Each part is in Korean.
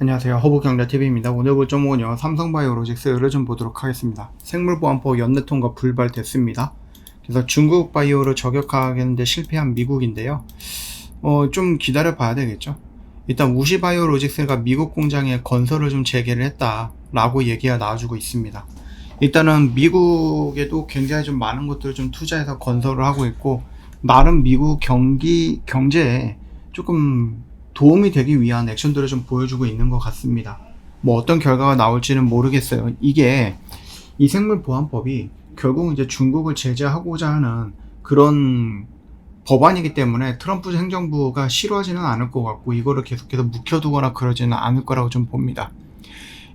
안녕하세요. 허브경제TV입니다. 오늘 볼 종목은요, 삼성바이오로직스를 좀 보도록 하겠습니다. 생물보안법 연내 통과 불발됐습니다. 그래서 중국 바이오를 저격하겠는데 실패한 미국인데요. 좀 기다려 봐야 되겠죠. 일단 우시바이오로직스가 미국 공장에 건설을 좀 재개를 했다라고 얘기가 나와주고 있습니다. 일단은 미국에도 굉장히 좀 많은 것들을 좀 투자해서 건설을 하고 있고, 나름 미국 경제에 조금 도움이 되기 위한 액션들을 좀 보여주고 있는 것 같습니다. 뭐 어떤 결과가 나올지는 모르겠어요. 이게 이 생물보안법이 결국 이제 중국을 제재하고자 하는 그런 법안이기 때문에 트럼프 행정부가 싫어하지는 않을 것 같고, 이거를 계속해서 묵혀두거나 그러지는 않을 거라고 좀 봅니다.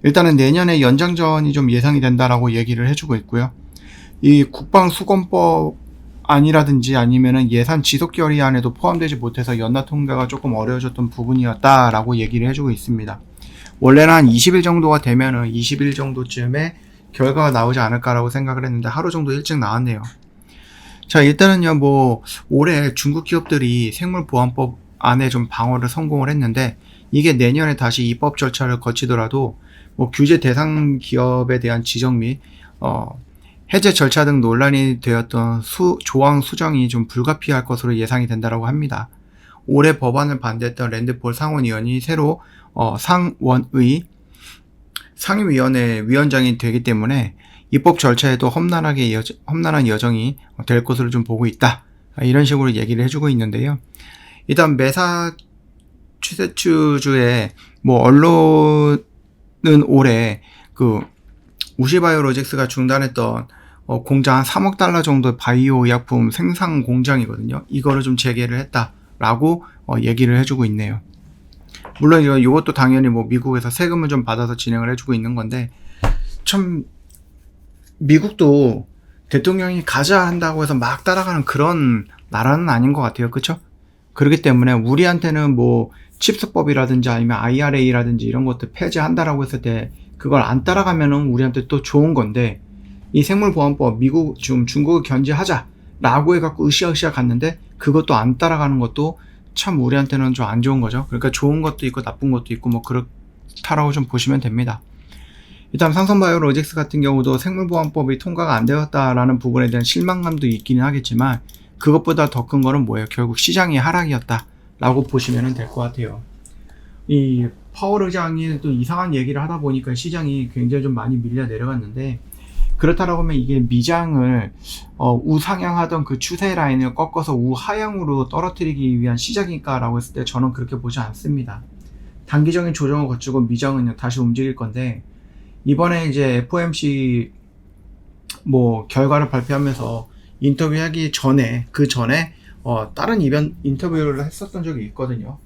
일단은 내년에 연장전이 좀 예상이 된다라고 얘기를 해주고 있고요. 이 국방수권법 아니라든지 아니면은 예산 지속결의안에도 포함되지 못해서 연내 통과가 조금 어려워졌던 부분이었다라고 얘기를 해주고 있습니다. 원래는 한 20일 정도가 되면은 20일 정도쯤에 결과가 나오지 않을까라고 생각을 했는데 하루 정도 일찍 나왔네요. 자, 일단은요, 뭐 올해 중국 기업들이 생물보안법 안에 좀 방어를 성공을 했는데, 이게 내년에 다시 입법 절차를 거치더라도 뭐 규제 대상 기업에 대한 지정 및 해제 절차 등 논란이 되었던 조항 수정이 좀 불가피할 것으로 예상이 된다고 합니다. 올해 법안을 반대했던 랜드폴 상원의원이 새로 상임위원회 위원장이 되기 때문에 입법 절차에도 험난한 여정이 될 것으로 좀 보고 있다. 이런 식으로 얘기를 해주고 있는데요. 일단 매사추세츠주의 뭐 언론은 올해 우시바이오로직스가 중단했던 공장 한 3억 달러 정도의 바이오 의약품 생산 공장이거든요. 이거를 좀 재개를 했다라고 얘기를 해주고 있네요. 물론 이것도 당연히 뭐 미국에서 세금을 좀 받아서 진행을 해주고 있는 건데, 참 미국도 대통령이 가자 한다고 해서 막 따라가는 그런 나라는 아닌 것 같아요. 그쵸? 그렇기 때문에 우리한테는 뭐 칩스법이라든지 아니면 IRA라든지 이런 것들 폐지한다라고 했을 때 그걸 안 따라가면은 우리한테 또 좋은 건데, 이 생물보안법 지금 중국을 견제하자라고 해갖고 으쌰으쌰 갔는데 그것도 안 따라가는 것도 참 우리한테는 좀 안 좋은 거죠. 그러니까 좋은 것도 있고 나쁜 것도 있고 뭐 그렇다라고 좀 보시면 됩니다. 일단 삼성바이오로직스 같은 경우도 생물보안법이 통과가 안 되었다라는 부분에 대한 실망감도 있기는 하겠지만, 그것보다 더 큰 거는 뭐예요? 결국 시장의 하락이었다라고 보시면 될 것 같아요. 이 파월 의장이 또 이상한 얘기를 하다 보니까 시장이 굉장히 좀 많이 밀려 내려갔는데, 그렇다라고 하면 이게 미장을 우상향하던 그 추세 라인을 꺾어서 우하향으로 떨어뜨리기 위한 시작일까라고 했을 때 저는 그렇게 보지 않습니다. 단기적인 조정을 거치고 미장은 다시 움직일 건데, 이번에 이제 FOMC 뭐 결과를 발표하면서 인터뷰하기 전에 다른 인터뷰를 했었던 적이 있거든요.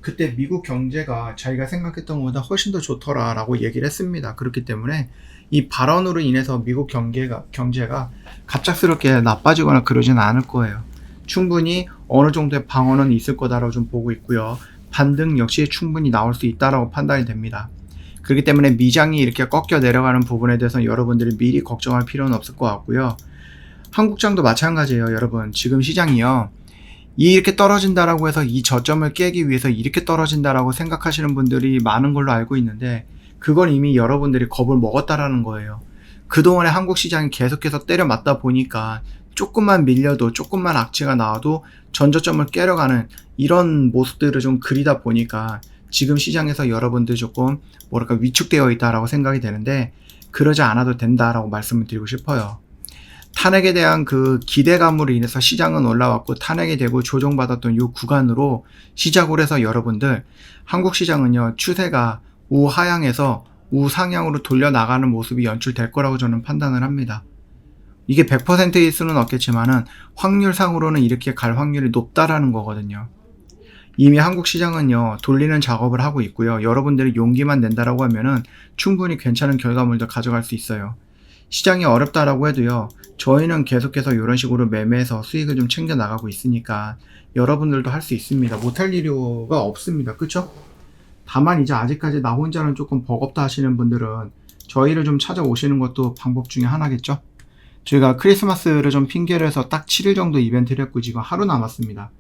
그때 미국 경제가 자기가 생각했던 것보다 훨씬 더 좋더라라고 얘기를 했습니다. 그렇기 때문에 이 발언으로 인해서 미국 경제가 갑작스럽게 나빠지거나 그러지는 않을 거예요. 충분히 어느 정도의 방어는 있을 거다라고 좀 보고 있고요. 반등 역시 충분히 나올 수 있다라고 판단이 됩니다. 그렇기 때문에 미장이 이렇게 꺾여 내려가는 부분에 대해서는 여러분들이 미리 걱정할 필요는 없을 것 같고요. 한국장도 마찬가지예요. 여러분, 지금 시장이요, 이렇게 떨어진다라고 해서 이 저점을 깨기 위해서 이렇게 떨어진다라고 생각하시는 분들이 많은 걸로 알고 있는데, 그건 이미 여러분들이 겁을 먹었다라는 거예요. 그동안에 한국 시장이 계속해서 때려 맞다 보니까 조금만 밀려도, 조금만 악재가 나와도 전저점을 깨려가는 이런 모습들을 좀 그리다 보니까 지금 시장에서 여러분들 조금 위축되어 있다라고 생각이 되는데, 그러지 않아도 된다라고 말씀을 드리고 싶어요. 탄핵에 대한 그 기대감으로 인해서 시장은 올라왔고, 탄핵이 되고 조정받았던 이 구간으로 시작을 해서 여러분들 한국 시장은요, 추세가 우하향에서 우상향으로 돌려나가는 모습이 연출될 거라고 저는 판단을 합니다. 이게 100%일 수는 없겠지만은 확률상으로는 이렇게 갈 확률이 높다라는 거거든요. 이미 한국 시장은요, 돌리는 작업을 하고 있고요. 여러분들이 용기만 낸다라고 하면은 충분히 괜찮은 결과물도 가져갈 수 있어요. 시장이 어렵다라고 해도요, 저희는 계속해서 이런 식으로 매매해서 수익을 좀 챙겨 나가고 있으니까 여러분들도 할 수 있습니다. 못할 이유가 없습니다. 그쵸? 다만 이제 아직까지 나 혼자는 조금 버겁다 하시는 분들은 저희를 좀 찾아오시는 것도 방법 중에 하나겠죠? 저희가 크리스마스를 좀 핑계로 해서 딱 7일 정도 이벤트를 했고, 지금 하루 남았습니다.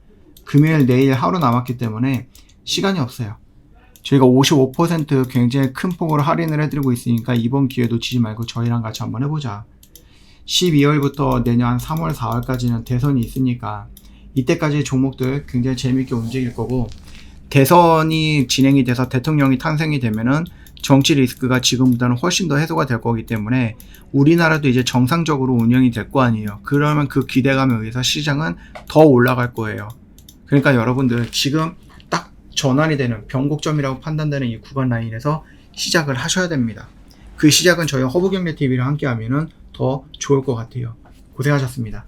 금요일, 내일 하루 남았기 때문에 시간이 없어요. 저희가 55% 굉장히 큰 폭으로 할인을 해드리고 있으니까 이번 기회 놓치지 말고 저희랑 같이 한번 해보자. 12월부터 내년 3월, 4월까지는 대선이 있으니까 이때까지 종목들 굉장히 재밌게 움직일 거고, 대선이 진행이 돼서 대통령이 탄생이 되면은 정치 리스크가 지금보다는 훨씬 더 해소가 될 거기 때문에 우리나라도 이제 정상적으로 운영이 될 거 아니에요. 그러면 그 기대감에 의해서 시장은 더 올라갈 거예요. 그러니까 여러분들 지금 딱 전환이 되는 변곡점이라고 판단되는 이 구간 라인에서 시작을 하셔야 됩니다. 그 시작은 저희 허브경제TV랑 함께 하면은 더 좋을 것 같아요. 고생하셨습니다.